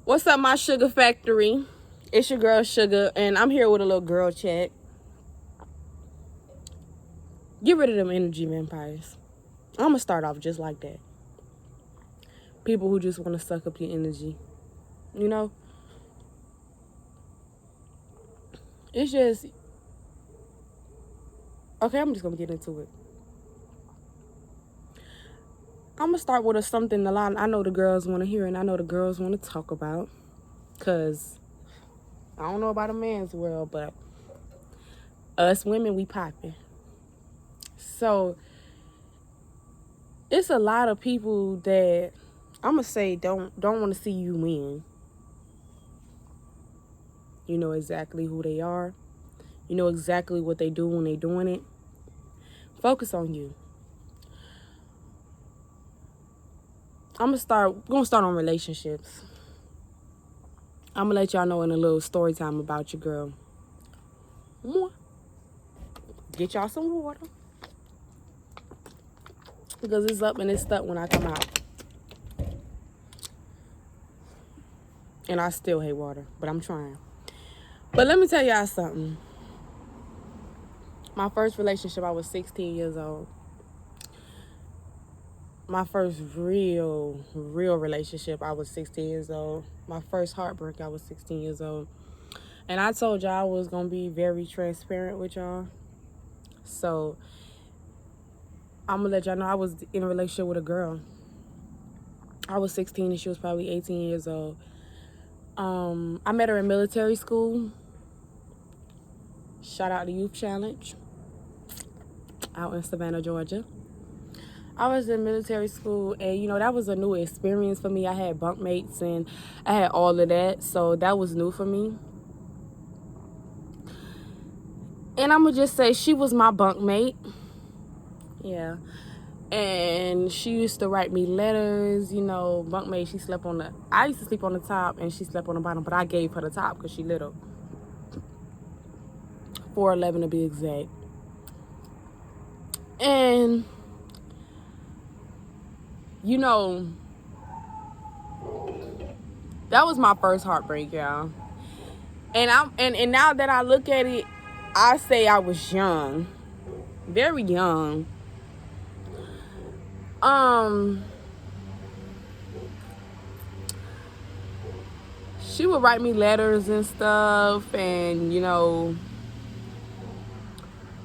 What's up, my sugar factory? It's your girl Sugar, and I'm here with a little girl chat. Get rid of them energy vampires. I'm gonna start off just like that. People who just want to suck up your energy. You know? It's just... Okay, I'm just gonna get into it. I'm gonna start with something a lot I know the girls want to hear and I know the girls want to talk about. Because I don't know about a man's world, but us women, we popping. So it's a lot of people that I'm gonna say don't want to see you win. You know exactly who they are. You know exactly what they do when they doing it. Focus on you. We're gonna start on relationships. I'm gonna let y'all know in a little story time about your girl. Get y'all some water. Because it's up and it's stuck when I come out. And I still hate water, but I'm trying. But let me tell y'all something. My first relationship, I was 16 years old. My first real relationship, I was 16 years old. My first heartbreak, I was 16 years old. And I told y'all I was going to be very transparent with y'all. So, I'm going to let y'all know I was in a relationship with a girl. I was 16 and she was probably 18 years old. I met her in military school. Shout out to Youth Challenge. Out in Savannah, Georgia. I was in military school, and you know, that was a new experience for me. I had bunkmates and I had all of that, so that was new for me. And I'm gonna just say she was my bunkmate. Yeah. And she used to write me letters, you know, bunkmate. I used to sleep on the top and she slept on the bottom, but I gave her the top because she little. 4'11" to be exact. And you know, that was my first heartbreak, y'all. And now that I look at it, I say I was young. Very young. She would write me letters and stuff, and you know,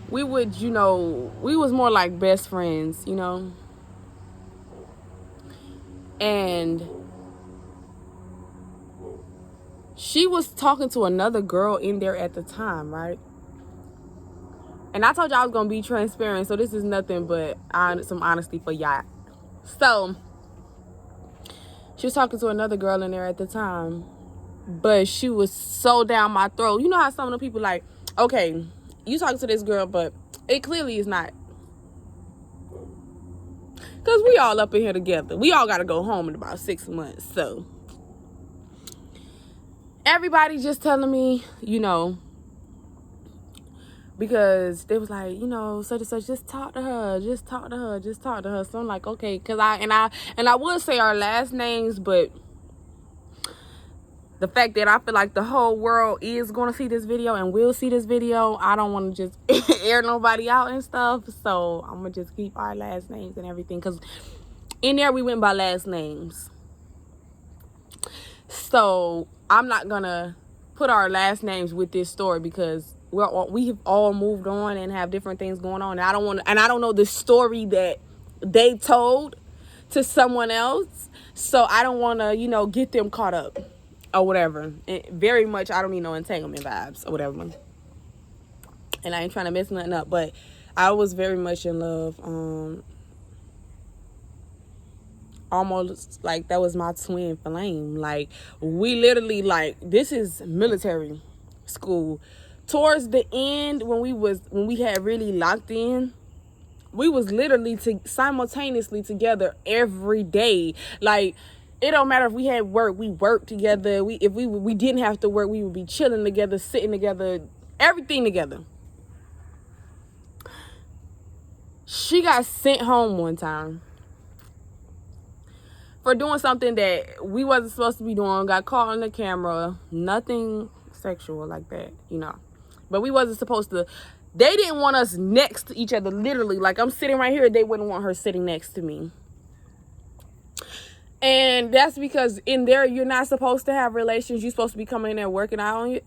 we was more like best friends, you know. And she was talking to another girl in there at the time, right? And I told y'all I was gonna be transparent, so this is nothing but some honesty for y'all. So she was talking to another girl in there at the time, but she was so down my throat. You know how some of the people like, okay, you talking to this girl, but it clearly is not. Because we all up in here together. We all got to go home in about 6 months. So everybody just telling me, you know, because they was like, you know, such and such, just talk to her. So I'm like, okay, because I would say our last names, but the fact that I feel like the whole world is going to see this video and will see this video, I don't want to just air nobody out and stuff. So I'm going to just keep our last names and everything. Because in there, we went by last names. So I'm not going to put our last names with this story because we've all moved on and have different things going on. And I don't know the story that they told to someone else. So I don't want to, you know, get them caught up. Or whatever. Very much, I don't need no entanglement vibes or whatever. And I ain't trying to mess nothing up, but I was very much in love. Almost like that was my twin flame. Like, we literally, like, this is military school. Towards the end, when we had really locked in, we was literally simultaneously together every day. Like, it don't matter if we had work, we worked together. If we didn't have to work, we would be chilling together, sitting together, everything together. She got sent home one time. for doing something that we wasn't supposed to be doing. Got caught on the camera. Nothing sexual like that, you know. But we wasn't supposed to. They didn't want us next to each other, literally. Like, I'm sitting right here. They wouldn't want her sitting next to me. And that's because in there, you're not supposed to have relations. You're supposed to be coming in there working on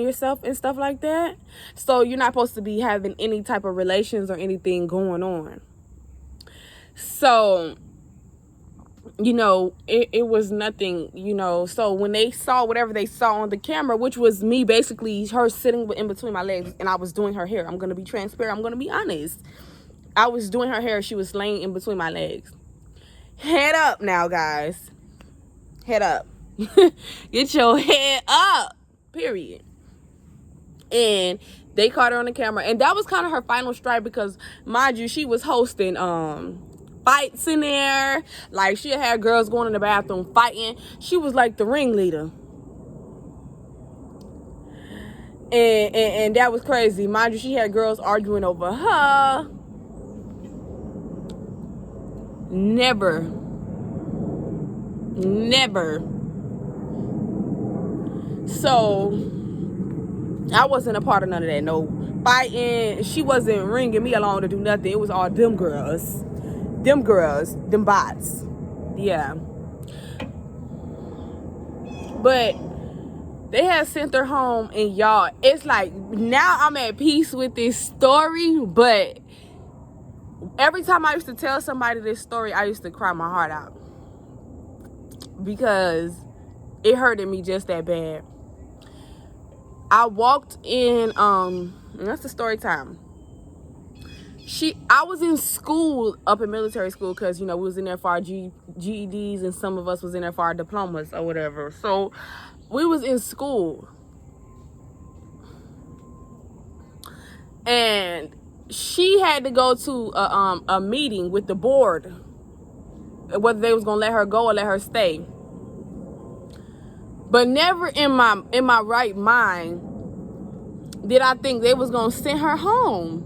yourself and stuff like that. So you're not supposed to be having any type of relations or anything going on. So, you know, it was nothing, you know. So when they saw whatever they saw on the camera, which was me basically, her sitting in between my legs, and I was doing her hair. I'm going to be transparent. I'm going to be honest. I was doing her hair. She was laying in between my legs. Head up now, guys. Head up. Get your head up. Period. And they caught her on the camera. And that was kind of her final strike because, mind you, she was hosting fights in there. Like, she had girls going in the bathroom fighting. She was like the ringleader. And that was crazy. Mind you, she had girls arguing over her. Never. So I wasn't a part of none of that. No fighting. She wasn't ringing me along to do nothing. It was all them girls, them bots. Yeah. But they had sent her home, and y'all, it's like, now I'm at peace with this story, but every time I used to tell somebody this story, I used to cry my heart out because it hurted me just that bad. I walked in, that's the story time. I was in school, up in military school, because, you know, we was in there for our GEDs, and some of us was in there for our diplomas or whatever. So we was in school. And she had to go to a meeting with the board, whether they was gonna let her go or let her stay. But never in my right mind did I think they was gonna send her home.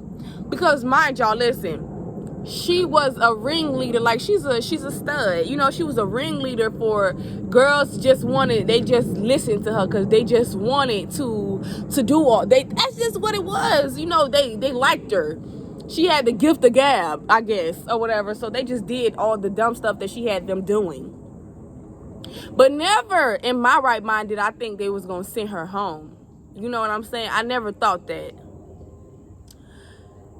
Because, mind y'all, listen, she was a ringleader. Like, she's a stud. You know, she was a ringleader for girls. They just listened to her because they just wanted to do all. That's just what it was. You know, they liked her. She had the gift of gab, I guess, or whatever. So they just did all the dumb stuff that she had them doing. But never in my right mind did I think they was gonna send her home. You know what I'm saying? I never thought that.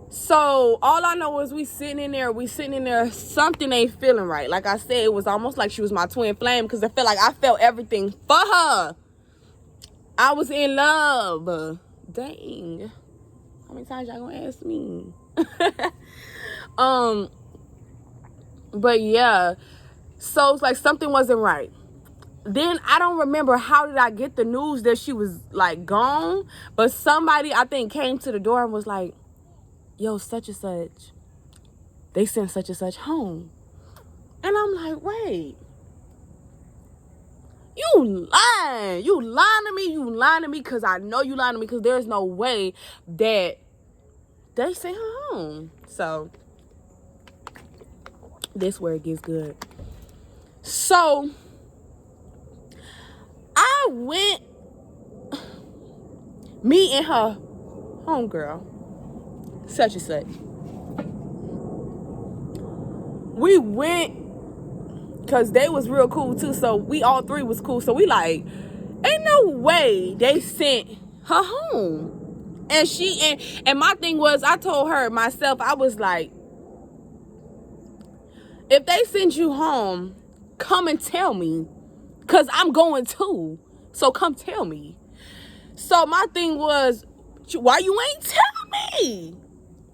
So all I know is we sitting in there, something ain't feeling right. Like I said, it was almost like she was my twin flame, because I felt everything for her. I was in love. Dang. How many times y'all gonna ask me? But yeah. So it's like something wasn't right. Then I don't remember how did I get the news that she was like gone, but somebody I think came to the door and was like, yo, such and such, they sent such and such home. And I'm like, wait, you lying to me, because I know you lying to me, because there's no way that they sent her home. So this where it gets good. So I went, me and her homegirl, such and such, we went because they was real cool too. So we all three was cool. So we like, ain't no way they sent her home. And and my thing was, I told her myself, I was like, if they send you home, come and tell me, because I'm going too. So come tell me. So my thing was, why you ain't tell me?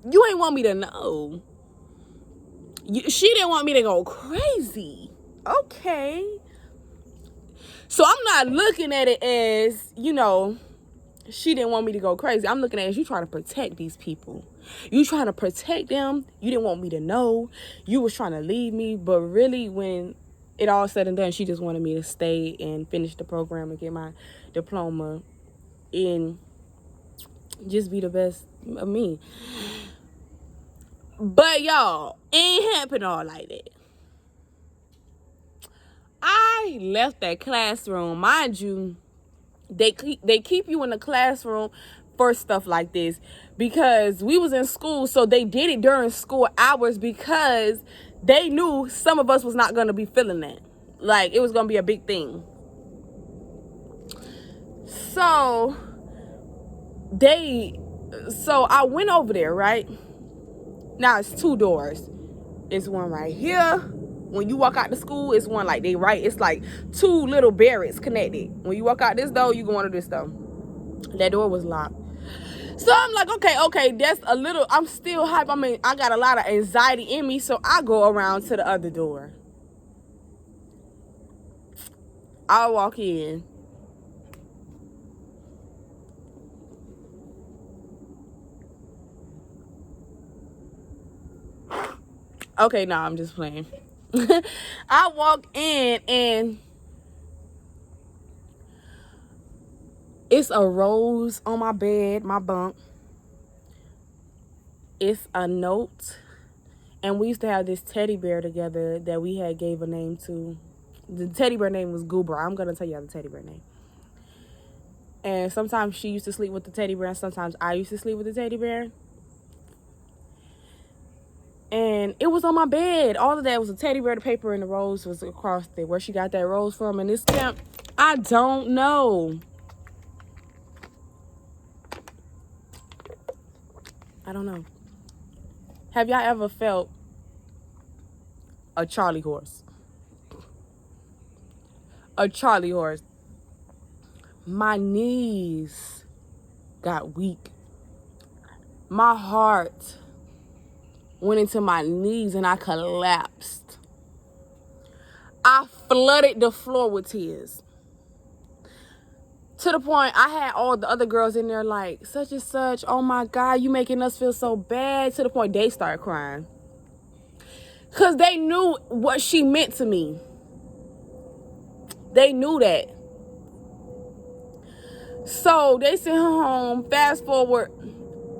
You ain't want me to know. She didn't want me to go crazy. Okay. So I'm not looking at it as, you know, she didn't want me to go crazy. I'm looking at it as you trying to protect these people. You trying to protect them. You didn't want me to know. You was trying to leave me. But really, when it all said and done, she just wanted me to stay and finish the program and get my diploma and just be the best of me. But y'all, ain't happening all like that. I left that classroom. Mind you, they keep you in the classroom for stuff like this because we was in school, so they did it during school hours because they knew some of us was not going to be feeling that. Like, it was going to be a big thing. So I went over there, right? Now it's 2 doors. It's one right here. When you walk out the school, it's one like it's like 2 little barracks connected. When you walk out this door, you go into this door. That door was locked. So I'm like, okay, that's a little, I'm still hype. I mean, I got a lot of anxiety in me, so I go around to the other door. I walk in. Okay, no, I'm just playing. I walk in and it's a rose on my bed, my bunk. It's a note. And we used to have this teddy bear together that we had gave a name to. The teddy bear name was Goober. I'm going to tell you the teddy bear name. And sometimes she used to sleep with the teddy bear and sometimes I used to sleep with the teddy bear. And it was on my bed. All of that was a teddy bear, the paper, and the rose was across there. Where she got that rose from in this camp, I don't know. I don't know. Have y'all ever felt a Charlie horse? A Charlie horse. My knees got weak. My heart went into my knees and I collapsed. I flooded the floor with tears. To the point I had all the other girls in there like, such and such, oh my God, you making us feel so bad. To the point they started crying. Because they knew what she meant to me. They knew that. So they sent her home. Fast forward,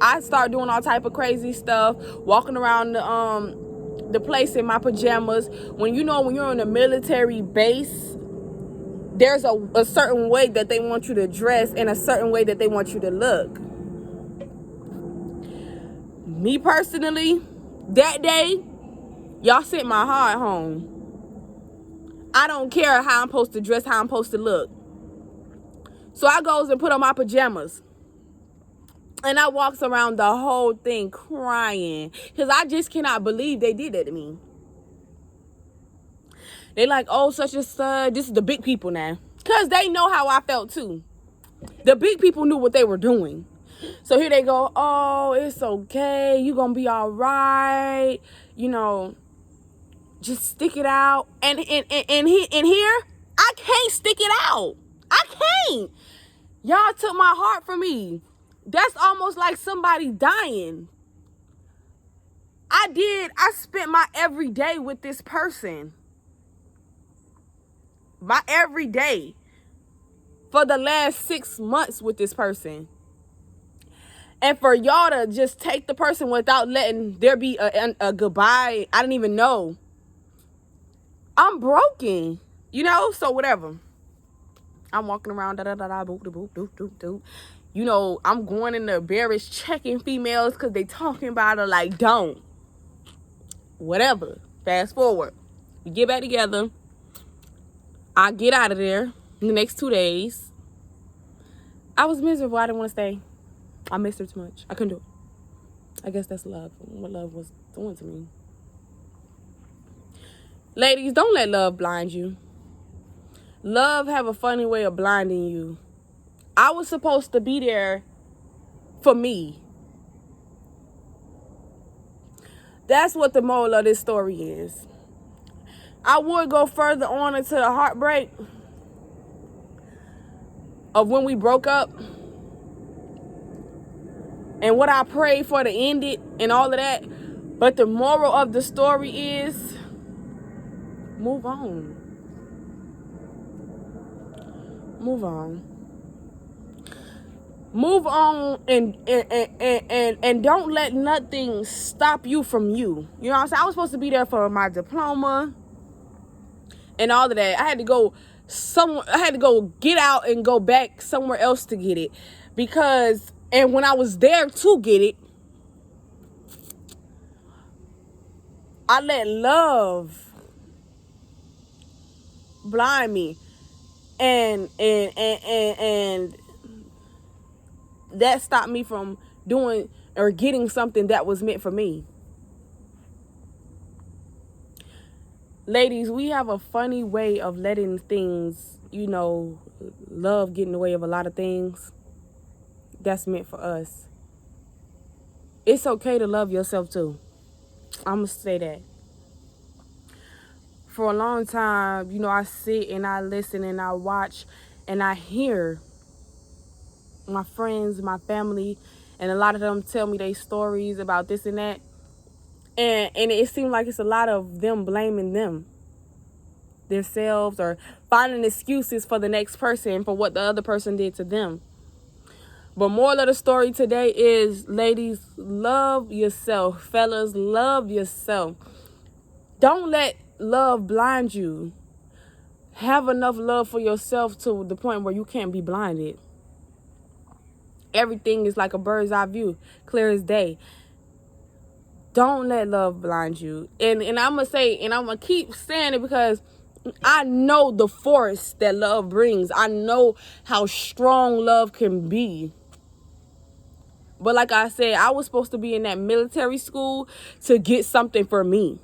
I start doing all type of crazy stuff, walking around the place in my pajamas. When you're in a military base, there's a certain way that they want you to dress and a certain way that they want you to look. Me personally, that day, y'all sent my heart home. I don't care how I'm supposed to dress, how I'm supposed to look. So I goes and put on my pajamas. And I walks around the whole thing crying. Because I just cannot believe they did that to me. They like, oh, such and such. This is the big people now. Because they know how I felt too. The big people knew what they were doing. So here they go, oh, it's okay. You gonna be all right. Just stick it out. And here, I can't stick it out. I can't. Y'all took my heart from me. That's almost like somebody dying. I spent my every day with this person. My every day. For the last 6 months with this person. And for y'all to just take the person without letting there be a goodbye, I didn't even know. I'm broken. So whatever. I'm walking around, da-da-da-da, boop-da-boop, doop-doop-doop. I'm going in the barracks checking females because they talking about her like, don't. Whatever. Fast forward. We get back together. I get out of there in the next 2 days. I was miserable. I didn't want to stay. I missed her too much. I couldn't do it. I guess that's love. What love was doing to me. Ladies, don't let love blind you. Love have a funny way of blinding you. I was supposed to be there for me. That's what the moral of this story is. I would go further on into the heartbreak of when we broke up and what I prayed for to end it and all of that. But the moral of the story is move on. Move on. Move on and don't let nothing stop you from you. You know what I'm saying? I was supposed to be there for my diploma. and all of that. I had to go get out and go back somewhere else to get it, because, and when I was there to get it, I let love blind me, and that stopped me from doing or getting something that was meant for me. Ladies, we have a funny way of letting things, love get in the way of a lot of things that's meant for us. It's okay to love yourself too. I'm going to say that. For a long time, I sit and I listen and I watch and I hear my friends, my family, and a lot of them tell me their stories about this and that. And it seems like it's a lot of them blaming themselves, or finding excuses for the next person for what the other person did to them. But moral of the story today is, ladies, love yourself. Fellas, love yourself. Don't let love blind you. Have enough love for yourself to the point where you can't be blinded. Everything is like a bird's eye view, clear as day. Don't let love blind you. And I'm going to say, and I'm going to keep saying it, because I know the force that love brings. I know how strong love can be. But like I said, I was supposed to be in that military school to get something for me.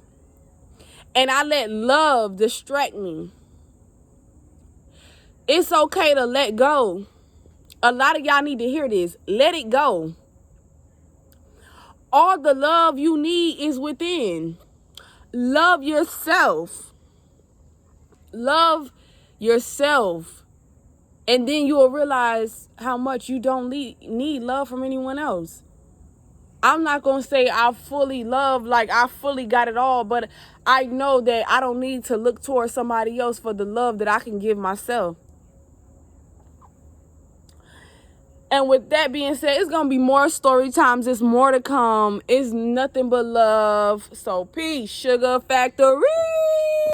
And I let love distract me. It's okay to let go. A lot of y'all need to hear this. Let it go. All the love you need is within. Love yourself. Love yourself. And then you will realize how much you don't need love from anyone else. I'm not going to say I fully love, like I fully got it all, but I know that I don't need to look towards somebody else for the love that I can give myself. And with that being said, it's going to be more story times. There's more to come. It's nothing but love. So peace, Sugar Factory.